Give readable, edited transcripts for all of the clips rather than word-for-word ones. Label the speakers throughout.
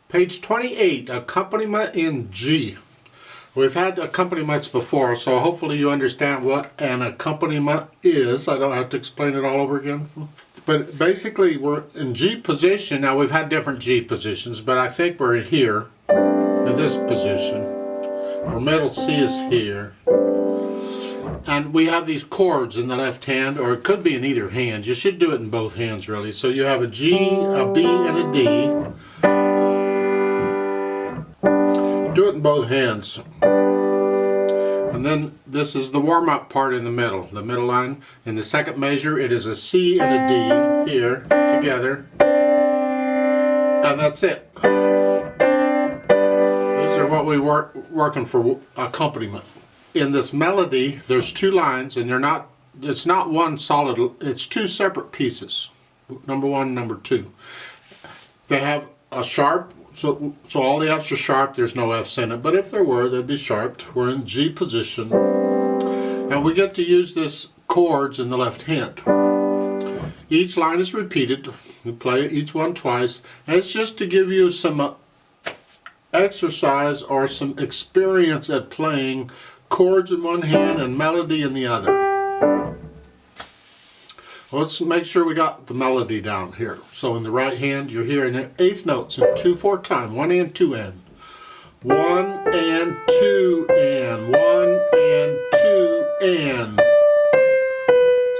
Speaker 1: Page 28, accompaniment in G. We've had accompaniments before, so hopefully you understand what an accompaniment is. I don't have to explain it all over again. But basically we're in G position. Now we've had different G positions, but I think we're here, in this position. Our middle C is here. And we have these chords in the left hand, or it could be in either hand. You should do it in both hands really. So you have a G, a B, and a D. Do it in both hands. And then this is the warm-up part in the middle line. In the second measure it is a C and a D here together. And that's it. These are what we working for accompaniment. In this melody there's two lines, and it's not one solid, it's two separate pieces. Number one, number two. They have a sharp. So all the F's are sharp, there's no F's in it, but if there were, they'd be sharped. We're in G position, and we get to use this chords in the left hand. Each line is repeated, we play each one twice, and it's just to give you some exercise or some experience at playing chords in one hand and melody in the other. Let's make sure we got the melody down here. So in the right hand, you're hearing the eighth notes in 2/4 time, 1 and 2 and. 1 and 2 and, 1 and 2 and.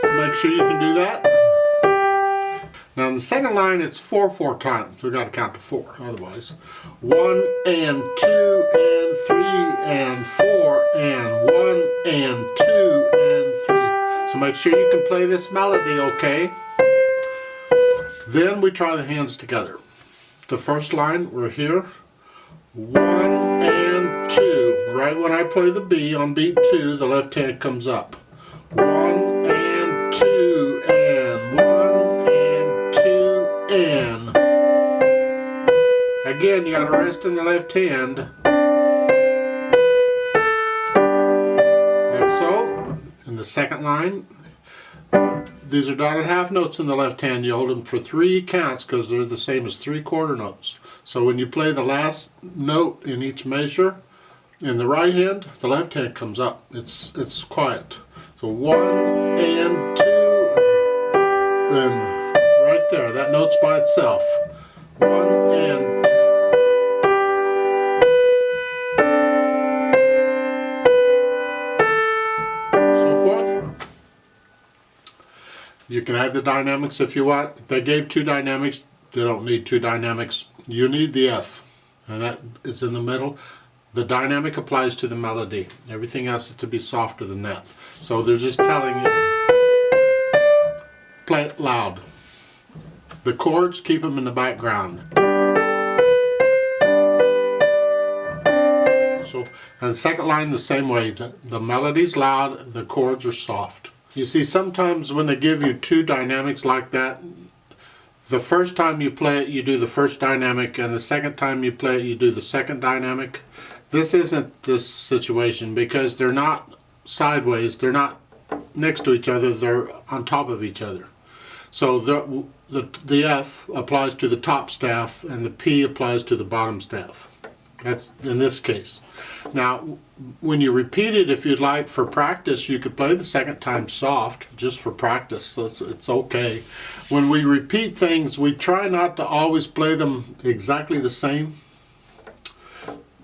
Speaker 1: So make sure you can do that. Now in the second line, it's 4/4 times. We've got to count to 4, otherwise. 1 and 2 and 3 and 4 and 1 and 2 and 3. So make sure you can play this melody okay. Then we try the hands together. The first line, we're here. 1 and 2. Right when I play the B on beat 2, the left hand comes up. 1 and 2 and 1 and 2 and. Again, you gotta rest in the left hand. Like so. In the second line, these are dotted half notes in the left hand. You hold them for 3 counts because they're the same as 3/4 notes. So when you play the last note in each measure, in the right hand, the left hand comes up. It's quiet. So 1 and 2, and right there, that note's by itself. 1 and 2. You can add the dynamics if you want. If they gave 2 dynamics, they don't need 2 dynamics. You need the F, and that is in the middle. The dynamic applies to the melody. Everything else is to be softer than that. So they're just telling you, play it loud. The chords, keep them in the background. So, and second line the same way. The melody's loud, the chords are soft. You see, sometimes when they give you 2 dynamics like that, the first time you play it, you do the first dynamic, and the second time you play it, you do the second dynamic. This isn't this situation because they're not sideways, they're not next to each other, they're on top of each other. So the F applies to the top staff, and the P applies to the bottom staff. That's in this case. Now, when you repeat it, if you'd like, for practice, you could play the second time soft, just for practice, so it's okay. When we repeat things, we try not to always play them exactly the same.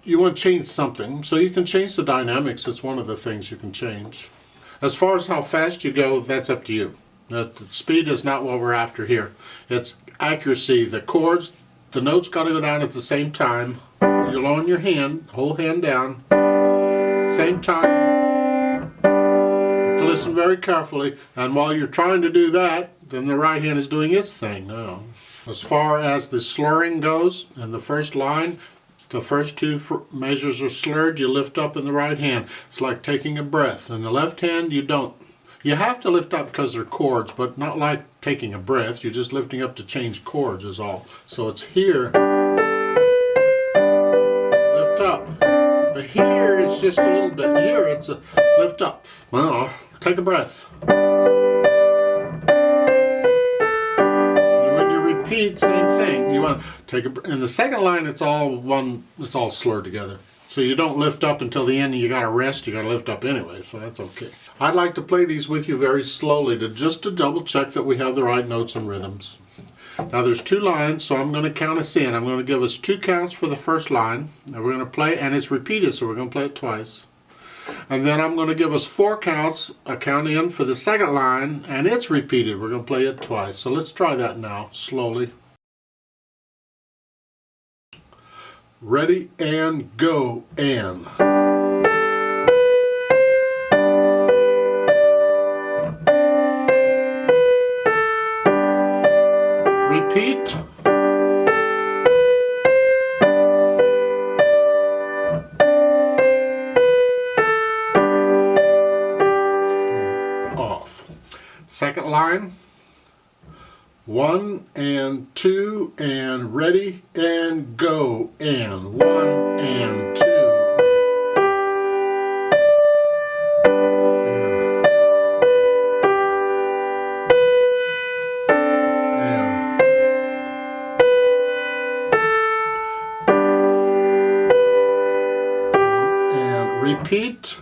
Speaker 1: You want to change something, so you can change the dynamics. It's one of the things you can change. As far as how fast you go, that's up to you. The speed is not what we're after here. It's accuracy. The chords, the notes got to go down at the same time. You lower your hand, whole hand down, same time. To listen very carefully, and while you're trying to do that, then the right hand is doing its thing now. As far as the slurring goes, in the first line, the first 2 measures are slurred. You lift up in the right hand. It's like taking a breath. In the left hand, you don't. You have to lift up because they're chords, but not like taking a breath. You're just lifting up to change chords is all. So it's here. Up. But here it's just a little bit. Here it's a lift up. Well, take a breath. And when you repeat repeat, same thing. You want to take in the second line, it's all slurred together. So you don't lift up until the end and you got to rest, you got to lift up anyway, so that's okay. I'd like to play these with you very slowly just to double check that we have the right notes and rhythms. Now there's 2 lines, so I'm going to count us in. I'm going to give us 2 counts for the first line. Now we're going to play, and it's repeated, so we're going to play it twice. And then I'm going to give us 4 counts, a count in for the second line, and it's repeated. We're going to play it twice. So let's try that now, slowly. Ready, and go, and. Repeat. Off. Second line. 1 and 2 and ready and go, and 1 and 2. And repeat.